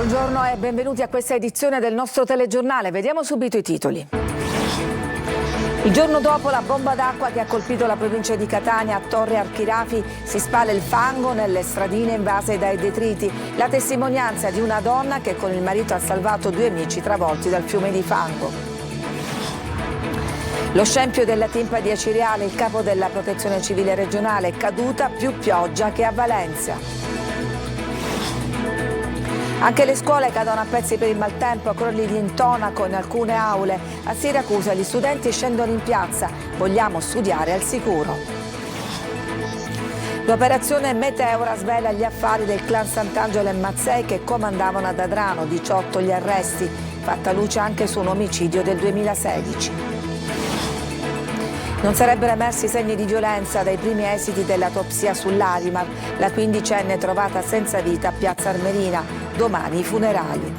Buongiorno e benvenuti a questa edizione del nostro telegiornale. Vediamo subito i titoli. Il giorno dopo la bomba d'acqua che ha colpito la provincia di Catania, a Torre Archirafi, si spale il fango nelle stradine invase dai detriti. La testimonianza di una donna che con il marito ha salvato 2 amici travolti dal fiume di fango. Lo scempio della Timpa di Aciriale, il capo della Protezione Civile regionale, è caduta più pioggia che a Valencia. Anche le scuole cadono a pezzi per il maltempo, crolli di intonaco in alcune aule. A Siracusa gli studenti scendono in piazza. Vogliamo studiare al sicuro. L'operazione Meteora svela gli affari del clan Sant'Angelo e Mazzei che comandavano ad Adrano, 18 gli arresti. Fatta luce anche su un omicidio del 2016. Non sarebbero emersi segni di violenza dai primi esiti dell'autopsia sull'Arimar, la quindicenne trovata senza vita a Piazza Armerina. Domani i funerali.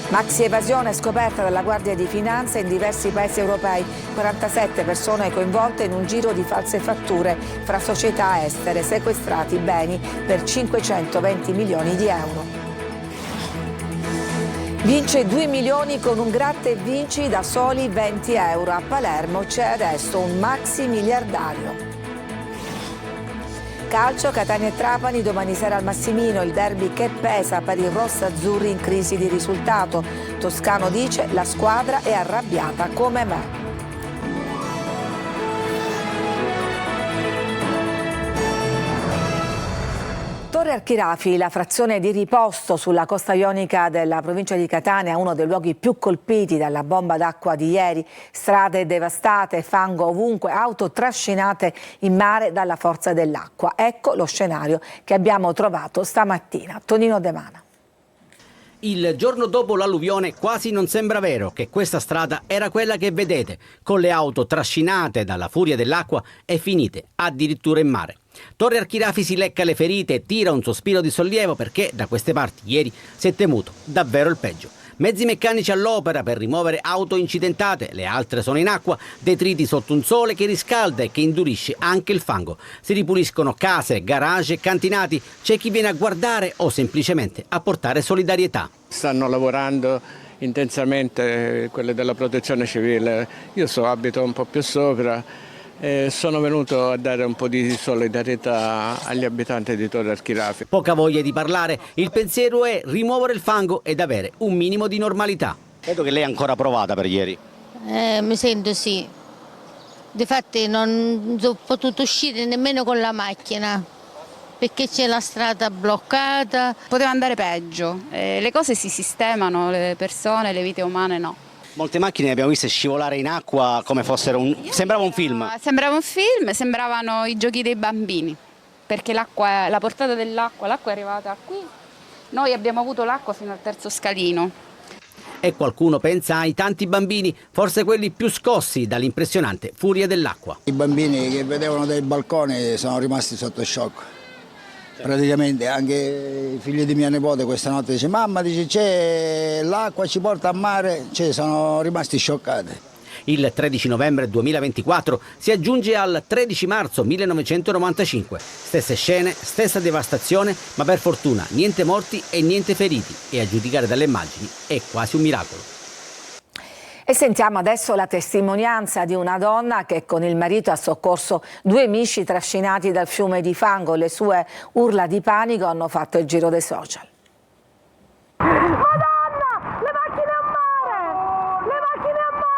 Maxi evasione scoperta dalla Guardia di Finanza in diversi paesi europei. 47 persone coinvolte in un giro di false fatture fra società estere, sequestrati beni per 520 milioni di euro. Vince 2 milioni con un gratta e vinci da soli 20 euro. A Palermo c'è adesso un maxi miliardario. Calcio, Catania e Trapani, domani sera al Massimino, il derby che pesa per i rossazzurri in crisi di risultato. Toscano dice: la squadra è arrabbiata come me. Torre Archirafi, la frazione di riposto sulla costa ionica della provincia di Catania, uno dei luoghi più colpiti dalla bomba d'acqua di ieri. Strade devastate, fango ovunque, auto trascinate in mare dalla forza dell'acqua. Ecco lo scenario che abbiamo trovato stamattina. Tonino De Mana. Il giorno dopo l'alluvione quasi non sembra vero che questa strada era quella che vedete, con le auto trascinate dalla furia dell'acqua e finite addirittura in mare. Torre Archirafi si lecca le ferite e tira un sospiro di sollievo perché da queste parti ieri si è temuto davvero il peggio. Mezzi meccanici all'opera per rimuovere auto incidentate, le altre sono in acqua, detriti sotto un sole che riscalda e che indurisce anche il fango. Si ripuliscono case, garage e cantinati, c'è chi viene a guardare o semplicemente a portare solidarietà. Stanno lavorando intensamente quelle della Protezione Civile, io abito un po' più sopra. Sono venuto a dare un po' di solidarietà agli abitanti di Torre Archirafi. Poca voglia di parlare, il pensiero è rimuovere il fango ed avere un minimo di normalità. Vedo che lei è ancora provata per ieri. Mi sento sì, difatti non sono potuto uscire nemmeno con la macchina perché c'è la strada bloccata. Poteva andare peggio, le cose si sistemano, le persone, le vite umane no. Molte macchine le abbiamo viste scivolare in acqua come fossero sembrava un film. Sembrava un film, sembravano i giochi dei bambini, perché l'acqua, la portata dell'acqua, l'acqua è arrivata qui. Noi abbiamo avuto l'acqua fino al terzo scalino. E qualcuno pensa ai tanti bambini, forse quelli più scossi dall'impressionante furia dell'acqua. I bambini che vedevano dai balconi sono rimasti sotto shock. Praticamente anche i figli di mia nipote questa notte dice: mamma, dice, c'è l'acqua, ci porta a mare, sono rimasti scioccati. Il 13 novembre 2024 si aggiunge al 13 marzo 1995. Stesse scene, stessa devastazione, ma per fortuna niente morti e niente feriti. E a giudicare dalle immagini è quasi un miracolo. E sentiamo adesso la testimonianza di una donna che con il marito ha soccorso 2 amici trascinati dal fiume di fango. Le sue urla di panico hanno fatto il giro dei social. Madonna! Le macchine a mare! Le macchine a mare!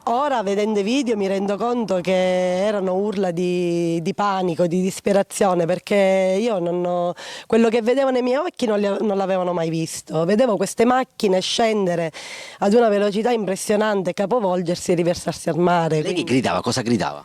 Ora vedendo i video mi rendo conto che erano urla di panico, di disperazione, perché quello che vedevo nei miei occhi non l'avevano mai visto. Vedevo queste macchine scendere ad una velocità impressionante, capovolgersi e riversarsi al mare. Lei che gridava? Cosa gridava?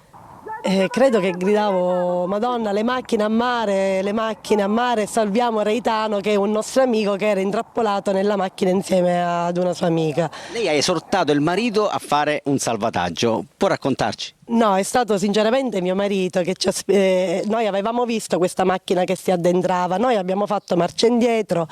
Credo che gridavo: Madonna, le macchine a mare, salviamo Reitano, che è un nostro amico che era intrappolato nella macchina insieme ad una sua amica. Lei ha esortato il marito a fare un salvataggio, può raccontarci? No, è stato sinceramente mio marito che noi avevamo visto questa macchina che si addentrava, noi abbiamo fatto marcia indietro,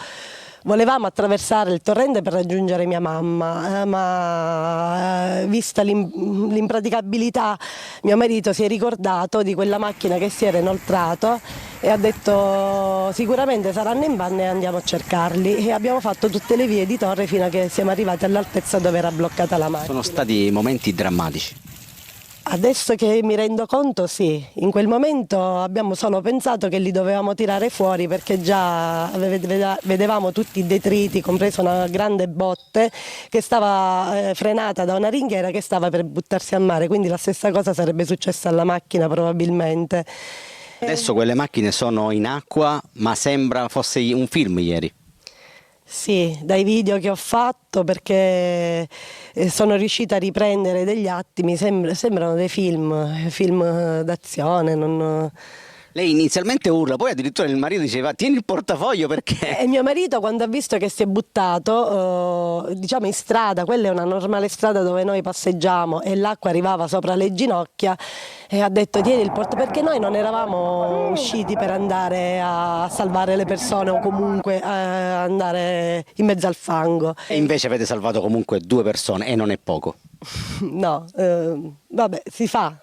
Volevamo attraversare il torrente per raggiungere mia mamma, ma vista l'impraticabilità, mio marito si è ricordato di quella macchina che si era inoltrato e ha detto sicuramente saranno in panne e andiamo a cercarli, e abbiamo fatto tutte le vie di torre fino a che siamo arrivati all'altezza dove era bloccata la macchina. Sono stati momenti drammatici. Adesso che mi rendo conto, sì, in quel momento abbiamo solo pensato che li dovevamo tirare fuori, perché già vedevamo tutti i detriti, compresa una grande botte che stava frenata da una ringhiera che stava per buttarsi a mare, quindi la stessa cosa sarebbe successa alla macchina probabilmente. Adesso quelle macchine sono in acqua, ma sembra fosse un film ieri. Sì, dai video che ho fatto, perché sono riuscita a riprendere degli attimi, sembrano dei film d'azione. Lei inizialmente urla, poi addirittura il marito diceva tieni il portafoglio perché... E mio marito, quando ha visto che si è buttato, diciamo in strada, quella è una normale strada dove noi passeggiamo e l'acqua arrivava sopra le ginocchia, e ha detto tieni il portafoglio, perché noi non eravamo usciti per andare a salvare le persone o comunque andare in mezzo al fango. E invece avete salvato comunque 2 persone e non è poco. No, vabbè, si fa.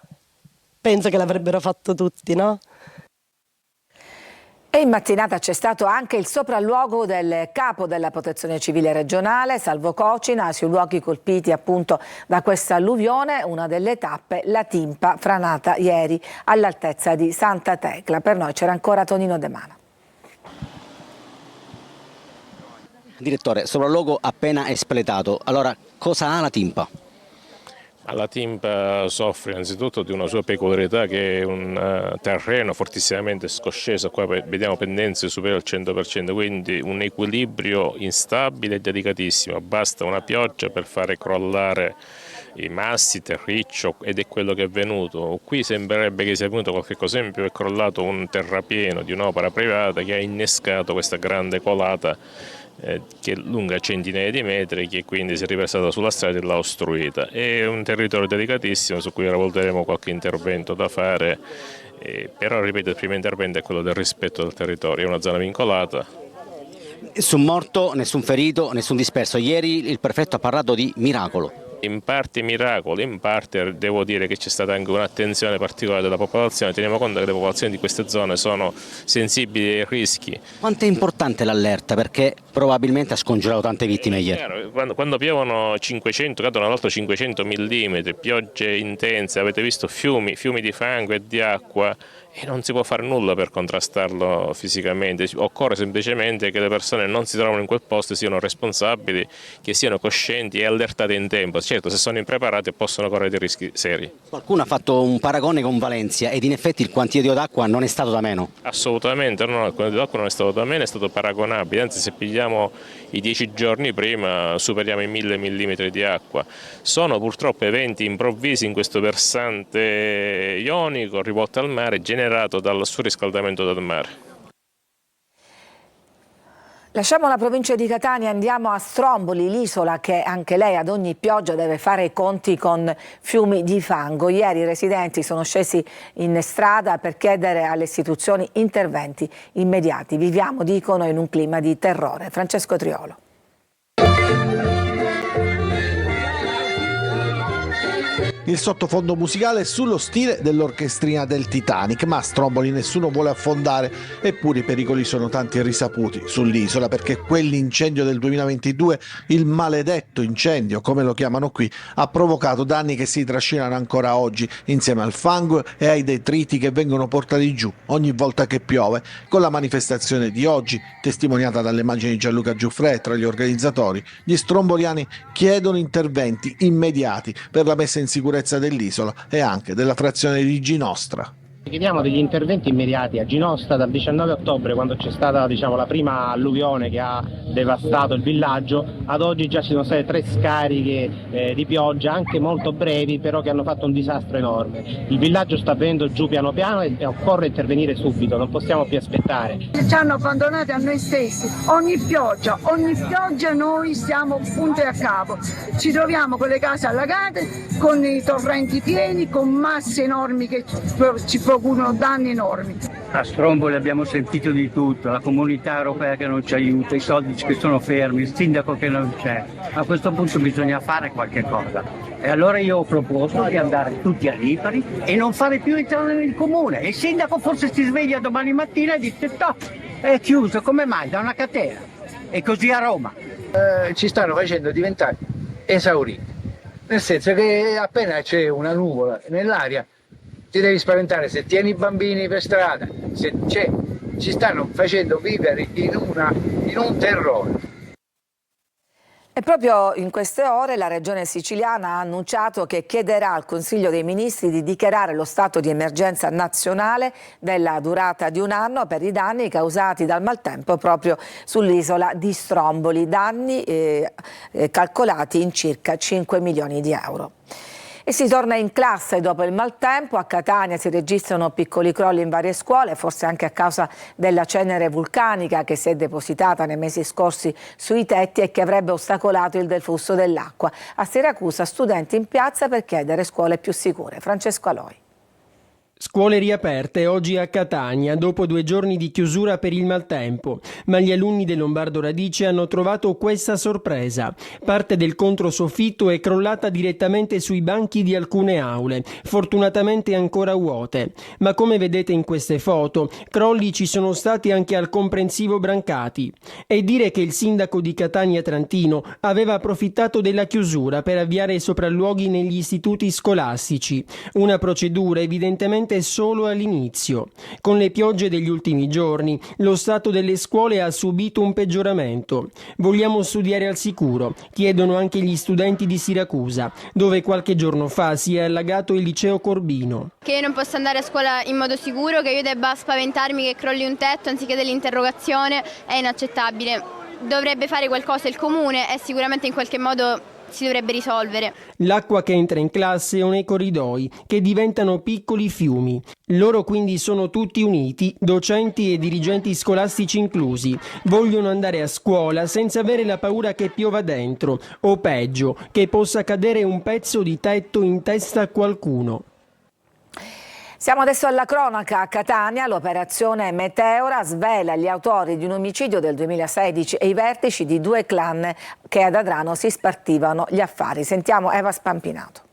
Penso che l'avrebbero fatto tutti, no? E in mattinata c'è stato anche il sopralluogo del capo della Protezione Civile regionale, Salvo Cocina, sui luoghi colpiti appunto da questa alluvione. Una delle tappe, la Timpa, franata ieri all'altezza di Santa Tecla. Per noi c'era ancora Tonino De Mano. Direttore, sopralluogo appena espletato, allora cosa ha la Timpa? La Timpa soffre innanzitutto di una sua peculiarità, che è un terreno fortissimamente scosceso, qua vediamo pendenze superiori al 100%, quindi un equilibrio instabile e delicatissimo, basta una pioggia per fare crollare i massi, terriccio, ed è quello che è avvenuto. Qui sembrerebbe che sia venuto qualche cosa in più, è crollato un terrapieno di un'opera privata che ha innescato questa grande colata che è lunga centinaia di metri, che quindi si è riversata sulla strada e l'ha ostruita. È un territorio delicatissimo su cui ora avremo qualche intervento da fare, però ripeto, il primo intervento è quello del rispetto del territorio, è una zona vincolata. Nessun morto, nessun ferito, nessun disperso. Ieri il prefetto ha parlato di miracolo. In parte miracolo, in parte devo dire che c'è stata anche un'attenzione particolare della popolazione. Teniamo conto che le popolazioni di queste zone sono sensibili ai rischi. Quanto è importante l'allerta? Perché probabilmente ha scongiurato tante vittime ieri. Quando piovono 500, cadono all'alto 500 mm, piogge intense, avete visto fiumi di fango e di acqua, e non si può fare nulla per contrastarlo fisicamente. Occorre semplicemente che le persone non si trovino in quel posto, siano responsabili, che siano coscienti e allertate in tempo. Certo, se sono impreparati possono correre dei rischi seri. Qualcuno ha fatto un paragone con Valencia ed in effetti il quantitativo d'acqua non è stato da meno. Assolutamente no, il quantitativo d'acqua non è stato da meno, è stato paragonabile, anzi se pigliamo i 10 giorni prima superiamo i 1000 mm di acqua. Sono purtroppo eventi improvvisi in questo versante ionico rivolto al mare, generato dal surriscaldamento del mare. Lasciamo la provincia di Catania, andiamo a Stromboli, l'isola che anche lei ad ogni pioggia deve fare i conti con fiumi di fango. Ieri i residenti sono scesi in strada per chiedere alle istituzioni interventi immediati. Viviamo, dicono, in un clima di terrore. Francesco Triolo. Il sottofondo musicale è sullo stile dell'orchestrina del Titanic, ma a Stromboli nessuno vuole affondare, eppure i pericoli sono tanti e risaputi sull'isola, perché quell'incendio del 2022, il maledetto incendio, come lo chiamano qui, ha provocato danni che si trascinano ancora oggi, insieme al fango e ai detriti che vengono portati giù ogni volta che piove. Con la manifestazione di oggi, testimoniata dalle immagini di Gianluca Giuffre tra gli organizzatori, gli stromboliani chiedono interventi immediati per la messa in sicurezza dell'isola e anche della frazione di Ginostra. Chiediamo degli interventi immediati a Ginostra. Dal 19 ottobre, quando c'è stata la prima alluvione che ha devastato il villaggio, ad oggi già ci sono state 3 scariche di pioggia, anche molto brevi, però che hanno fatto un disastro enorme. Il villaggio sta venendo giù piano piano e occorre intervenire subito, non possiamo più aspettare. Ci hanno abbandonati a noi stessi, ogni pioggia noi siamo punti a capo, ci troviamo con le case allagate, con i torrenti pieni, con masse enormi che ci procurano danni enormi. A Stromboli abbiamo sentito di tutto, la comunità europea che non ci aiuta, i soldi che sono fermi, il sindaco che non c'è. A questo punto bisogna fare qualche cosa. E allora io ho proposto di andare tutti a Lipari e non fare più entrare nel comune. E il sindaco forse si sveglia domani mattina e dice no, è chiuso, come mai? Da una catena. E così a Roma. Ci stanno facendo diventare esauriti, nel senso che appena c'è una nuvola nell'aria ti devi spaventare se tieni i bambini per strada, ci stanno facendo vivere in un terrore. E proprio in queste ore la Regione siciliana ha annunciato che chiederà al Consiglio dei Ministri di dichiarare lo stato di emergenza nazionale della durata di 1 anno per i danni causati dal maltempo proprio sull'isola di Stromboli, danni calcolati in circa 5 milioni di euro. E si torna in classe dopo il maltempo. A Catania si registrano piccoli crolli in varie scuole, forse anche a causa della cenere vulcanica che si è depositata nei mesi scorsi sui tetti e che avrebbe ostacolato il deflusso dell'acqua. A Siracusa studenti in piazza per chiedere scuole più sicure. Francesco Aloi. Scuole riaperte oggi a Catania dopo 2 giorni di chiusura per il maltempo, ma gli alunni del Lombardo Radice hanno trovato questa sorpresa. Parte del controsoffitto è crollata direttamente sui banchi di alcune aule, fortunatamente ancora vuote. Ma come vedete in queste foto, crolli ci sono stati anche al comprensivo Brancati. E dire che il sindaco di Catania Trantino aveva approfittato della chiusura per avviare sopralluoghi negli istituti scolastici, una procedura evidentemente solo all'inizio. Con le piogge degli ultimi giorni, lo stato delle scuole ha subito un peggioramento. Vogliamo studiare al sicuro, chiedono anche gli studenti di Siracusa, dove qualche giorno fa si è allagato il liceo Corbino. Che io non possa andare a scuola in modo sicuro, che io debba spaventarmi che crolli un tetto anziché dell'interrogazione, è inaccettabile. Dovrebbe fare qualcosa il comune e sicuramente in qualche modo si dovrebbe risolvere. L'acqua che entra in classe o nei corridoi, che diventano piccoli fiumi. Loro quindi sono tutti uniti, docenti e dirigenti scolastici inclusi. Vogliono andare a scuola senza avere la paura che piova dentro, o peggio, che possa cadere un pezzo di tetto in testa a qualcuno. Siamo adesso alla cronaca. A Catania l'operazione Meteora svela gli autori di un omicidio del 2016 e i vertici di 2 clan che ad Adrano si spartivano gli affari. Sentiamo Eva Spampinato.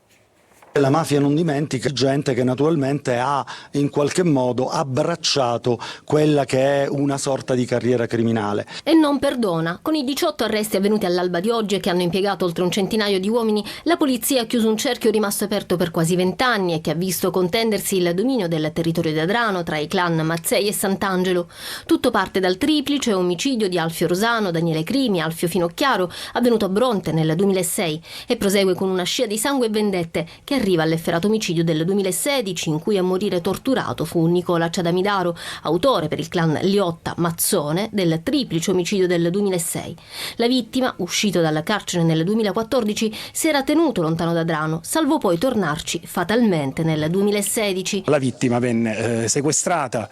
La mafia non dimentica gente che naturalmente ha in qualche modo abbracciato quella che è una sorta di carriera criminale. E non perdona. Con i 18 arresti avvenuti all'alba di oggi e che hanno impiegato oltre un centinaio di uomini, la polizia ha chiuso un cerchio rimasto aperto per quasi 20 anni e che ha visto contendersi il dominio del territorio di Adrano tra i clan Mazzei e Sant'Angelo. Tutto parte dal triplice omicidio di Alfio Rosano, Daniele Crimi, Alfio Finocchiaro, avvenuto a Bronte nel 2006 e prosegue con una scia di sangue e vendette che arriva all'efferato omicidio del 2016 in cui a morire torturato fu Nicola Ciadamidaro, autore per il clan Liotta Mazzone del triplice omicidio del 2006. La vittima, uscito dalla carcere nel 2014, si era tenuto lontano da Adrano, salvo poi tornarci fatalmente nel 2016. La vittima venne sequestrata,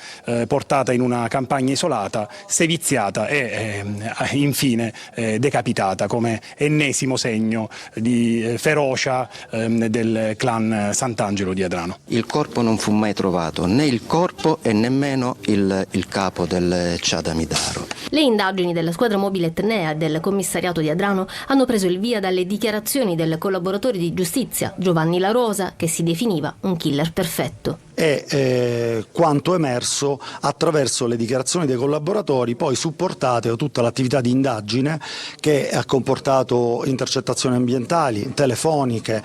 portata in una campagna isolata, seviziata e infine decapitata come ennesimo segno di ferocia del clan Sant'Angelo di Adrano. Il corpo non fu mai trovato, né il corpo e nemmeno il capo del Ciadamidaro. Le indagini della squadra mobile Etnea e del commissariato di Adrano hanno preso il via dalle dichiarazioni del collaboratore di giustizia Giovanni La Rosa, che si definiva un killer perfetto. E quanto emerso attraverso le dichiarazioni dei collaboratori, poi supportate da tutta l'attività di indagine che ha comportato intercettazioni ambientali, telefoniche,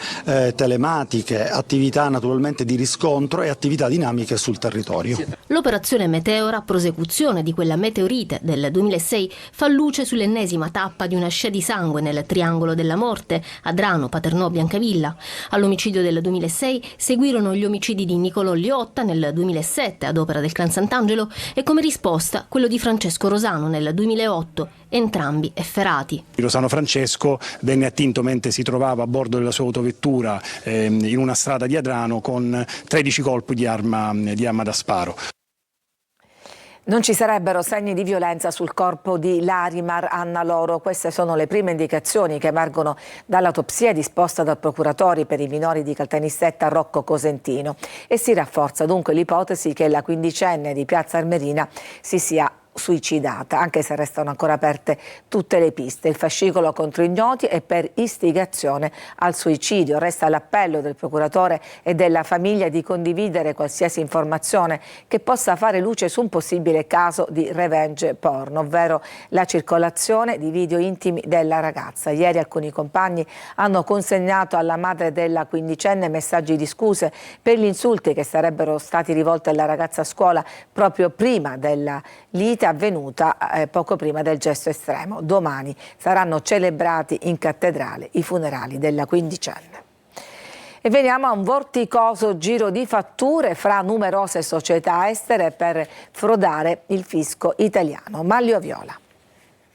telematiche, attività naturalmente di riscontro e attività dinamiche sul territorio. L'operazione Meteora, prosecuzione di quella meteorite del 2006, fa luce sull'ennesima tappa di una scia di sangue nel triangolo della morte, Adrano, Paternò, Biancavilla. All'omicidio del 2006 seguirono gli omicidi di Nicolò Liotta nel 2007 ad opera del clan Sant'Angelo e come risposta quello di Francesco Rosano nel 2008, entrambi efferati. Rosano Francesco venne attinto mentre si trovava a bordo della sua autovettura in una strada di Adrano con 13 colpi di arma da sparo. Non ci sarebbero segni di violenza sul corpo di Larimar Anna Loro. Queste sono le prime indicazioni che emergono dall'autopsia disposta dal procuratore per i minori di Caltanissetta Rocco Cosentino e si rafforza dunque l'ipotesi che la quindicenne di Piazza Armerina si sia suicidata, anche se restano ancora aperte tutte le piste. Il fascicolo contro ignoti è per istigazione al suicidio. Resta l'appello del procuratore e della famiglia di condividere qualsiasi informazione che possa fare luce su un possibile caso di revenge porn, ovvero la circolazione di video intimi della ragazza. Ieri alcuni compagni hanno consegnato alla madre della quindicenne messaggi di scuse per gli insulti che sarebbero stati rivolti alla ragazza a scuola proprio prima della lite avvenuta poco prima del gesto estremo. Domani saranno celebrati in cattedrale i funerali della quindicenne. E veniamo a un vorticoso giro di fatture fra numerose società estere per frodare il fisco italiano. Manlio Viola.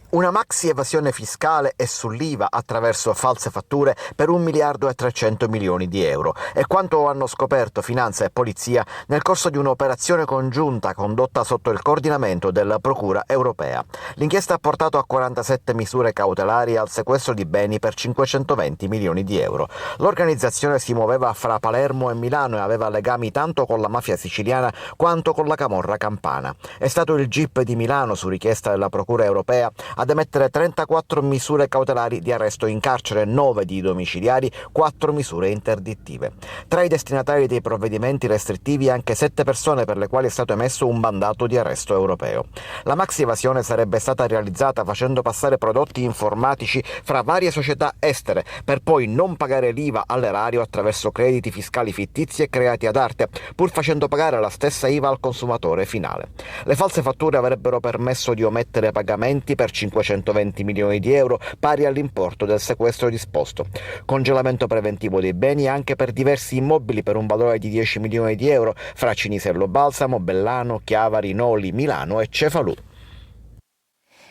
Una maxi evasione fiscale e sull'IVA attraverso false fatture per 1 miliardo e 300 milioni di euro. È quanto hanno scoperto Finanza e Polizia nel corso di un'operazione congiunta condotta sotto il coordinamento della Procura europea. L'inchiesta ha portato a 47 misure cautelari e al sequestro di beni per 520 milioni di euro. L'organizzazione si muoveva fra Palermo e Milano e aveva legami tanto con la mafia siciliana quanto con la camorra campana. È stato il GIP di Milano, su richiesta della Procura europea, ad emettere 34 misure cautelari di arresto in carcere, 9 di domiciliari, 4 misure interdittive. Tra i destinatari dei provvedimenti restrittivi anche 7 persone per le quali è stato emesso un mandato di arresto europeo. La maxi evasione sarebbe stata realizzata facendo passare prodotti informatici fra varie società estere per poi non pagare l'IVA all'erario attraverso crediti fiscali fittizi e creati ad arte, pur facendo pagare la stessa IVA al consumatore finale. Le false fatture avrebbero permesso di omettere pagamenti per 520 milioni di euro, pari all'importo del sequestro disposto. Congelamento preventivo dei beni anche per diversi immobili per un valore di 10 milioni di euro fra Cinisello Balsamo, Bellano, Chiavari, Noli, Milano e Cefalù.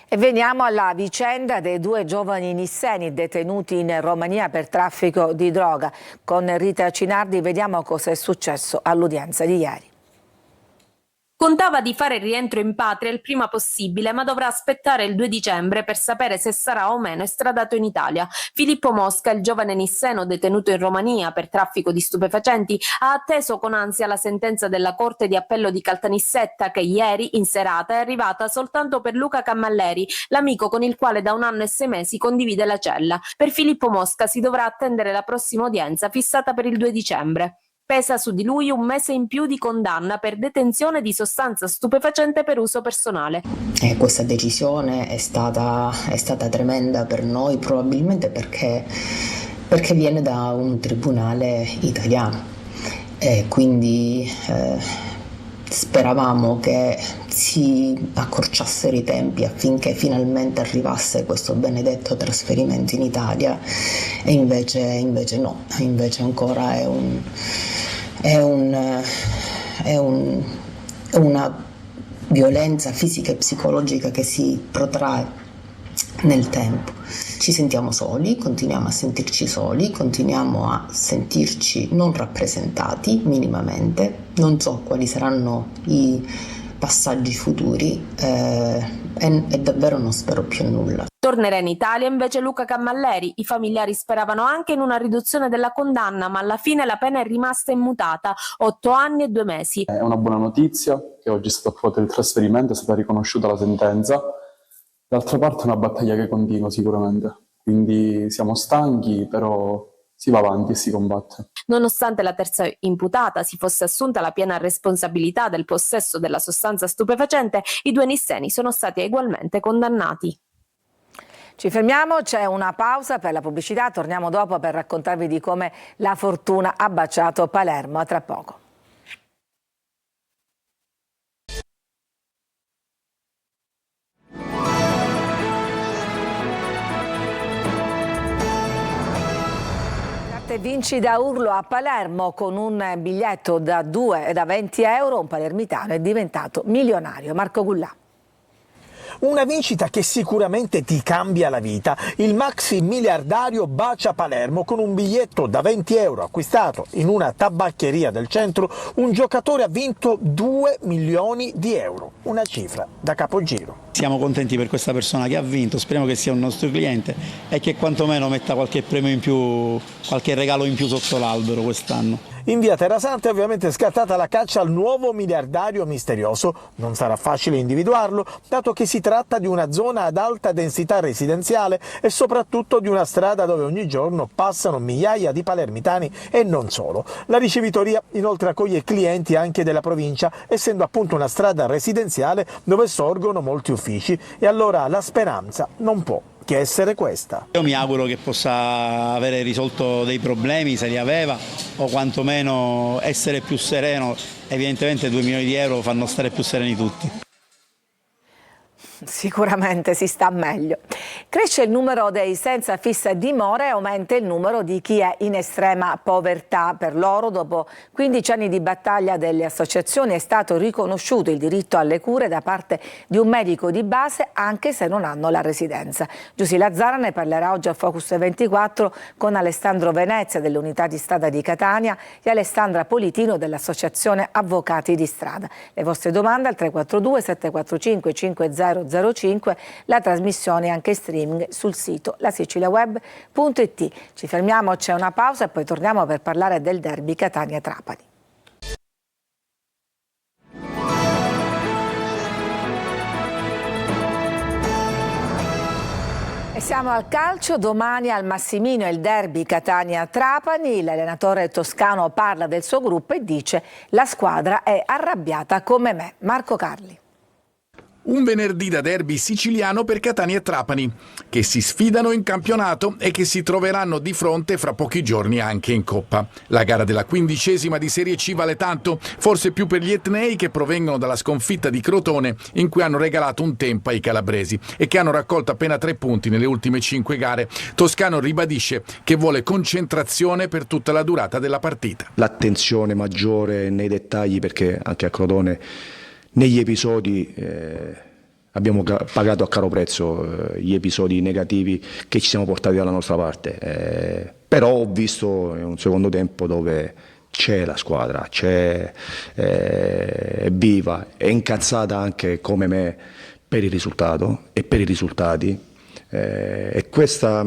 E veniamo alla vicenda dei 2 giovani nisseni detenuti in Romania per traffico di droga. Con Rita Cinardi vediamo cosa è successo all'udienza di ieri. Contava di fare il rientro in patria il prima possibile, ma dovrà aspettare il 2 dicembre per sapere se sarà o meno estradato in Italia. Filippo Mosca, il giovane nisseno detenuto in Romania per traffico di stupefacenti, ha atteso con ansia la sentenza della Corte di Appello di Caltanissetta che ieri, in serata, è arrivata soltanto per Luca Cammalleri, l'amico con il quale da 1 anno e 6 mesi condivide la cella. Per Filippo Mosca si dovrà attendere la prossima udienza fissata per il 2 dicembre. Pesa su di lui 1 mese in più di condanna per detenzione di sostanza stupefacente per uso personale. Questa decisione è stata tremenda per noi, probabilmente perché viene da un tribunale italiano. Quindi speravamo che si accorciassero i tempi affinché finalmente arrivasse questo benedetto trasferimento in Italia e invece no, invece ancora è una violenza fisica e psicologica che si protrae nel tempo. Ci sentiamo soli, continuiamo a sentirci soli, continuiamo a sentirci non rappresentati minimamente. Non so quali saranno i passaggi futuri e davvero non spero più a nulla. Tornerà in Italia invece Luca Cammalleri. I familiari speravano anche in una riduzione della condanna, ma alla fine la pena è rimasta immutata, 8 anni e 2 mesi. È una buona notizia che oggi è stato approvato il trasferimento, è stata riconosciuta la sentenza. D'altra parte è una battaglia che continua sicuramente, quindi siamo stanchi, però si va avanti e si combatte. Nonostante la terza imputata si fosse assunta la piena responsabilità del possesso della sostanza stupefacente, i 2 nisseni sono stati ugualmente condannati. Ci fermiamo, c'è una pausa per la pubblicità, torniamo dopo per raccontarvi di come la fortuna ha baciato Palermo. A tra poco. Vinci da urlo a Palermo con un biglietto da 2 e da 20 euro, un palermitano è diventato milionario. Marco Gullà. Una vincita che sicuramente ti cambia la vita. Il maxi miliardario bacia Palermo con un biglietto da 20 euro acquistato in una tabaccheria del centro. Un giocatore ha vinto 2 milioni di euro, una cifra da capogiro. Siamo contenti per questa persona che ha vinto, speriamo che sia un nostro cliente e che quantomeno metta qualche premio in più, qualche regalo in più sotto l'albero quest'anno. In via Terrasante è ovviamente scattata la caccia al nuovo miliardario misterioso. Non sarà facile individuarlo, dato che si tratta di una zona ad alta densità residenziale e soprattutto di una strada dove ogni giorno passano migliaia di palermitani e non solo. La ricevitoria inoltre accoglie clienti anche della provincia, essendo appunto una strada residenziale dove sorgono molti uffici, e allora la speranza non può che essere questa. Io mi auguro che possa avere risolto dei problemi se li aveva, o quantomeno essere più sereno. Evidentemente 2 milioni di euro fanno stare più sereni tutti. Sicuramente si sta meglio. Cresce il numero dei senza fissa dimora e aumenta il numero di chi è in estrema povertà. Per loro, dopo 15 anni di battaglia delle associazioni, è stato riconosciuto il diritto alle cure da parte di un medico di base, anche se non hanno la residenza. Giusy Lazzara ne parlerà oggi a Focus 24 con Alessandro Venezia dell'Unità di Strada di Catania e Alessandra Politino dell'Associazione Avvocati di Strada. Le vostre domande al 342 745 5005. La trasmissione è anche streaming sul sito lasiciliaweb.it. Ci fermiamo, c'è una pausa e poi torniamo per parlare del derby Catania-Trapani. E siamo al calcio, domani al Massimino il derby Catania-Trapani. L'allenatore toscano parla del suo gruppo e dice: la squadra è arrabbiata come me. Marco Carli. Un venerdì da derby siciliano per Catania e Trapani, che si sfidano in campionato e che si troveranno di fronte fra pochi giorni anche in Coppa. La gara della 15ª di Serie C vale tanto, forse più per gli etnei che provengono dalla sconfitta di Crotone, in cui hanno regalato un tempo ai calabresi e che hanno raccolto appena 3 punti nelle ultime 5 gare. Toscano ribadisce che vuole concentrazione per tutta la durata della partita. L'attenzione maggiore nei dettagli, perché anche a Crotone negli episodi abbiamo pagato a caro prezzo gli episodi negativi che ci siamo portati dalla nostra parte, però ho visto in un secondo tempo dove c'è la squadra, è viva, è incazzata anche come me per il risultato e per i risultati, e questa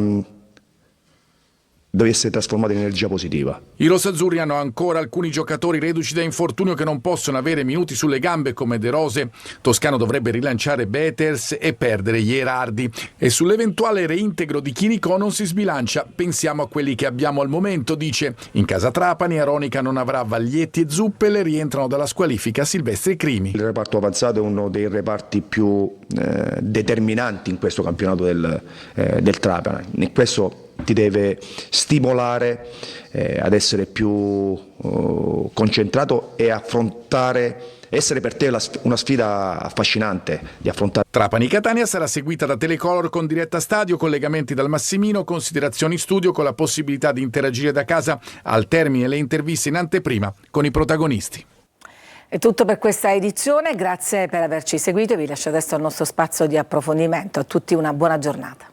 deve essere trasformata in energia positiva. I rossazzurri hanno ancora alcuni giocatori reduci da infortunio che non possono avere minuti sulle gambe come De Rose. Toscano dovrebbe rilanciare Beters e perdere Ierardi. E sull'eventuale reintegro di Chiricò non si sbilancia. Pensiamo a quelli che abbiamo al momento, dice. In casa Trapani Aronica non avrà Vaglietti e Zuppel, rientrano dalla squalifica Silvestri e Crimi. Il reparto avanzato è uno dei reparti più determinanti in questo campionato del Trapani. In questo ti deve stimolare ad essere più concentrato e affrontare, essere per te una sfida affascinante di affrontare. Trapani-Catania sarà seguita da Telecolor con diretta stadio, collegamenti dal Massimino, considerazioni studio con la possibilità di interagire da casa al termine le interviste in anteprima con i protagonisti. È tutto per questa edizione, grazie per averci seguito e vi lascio adesso al nostro spazio di approfondimento. A tutti una buona giornata.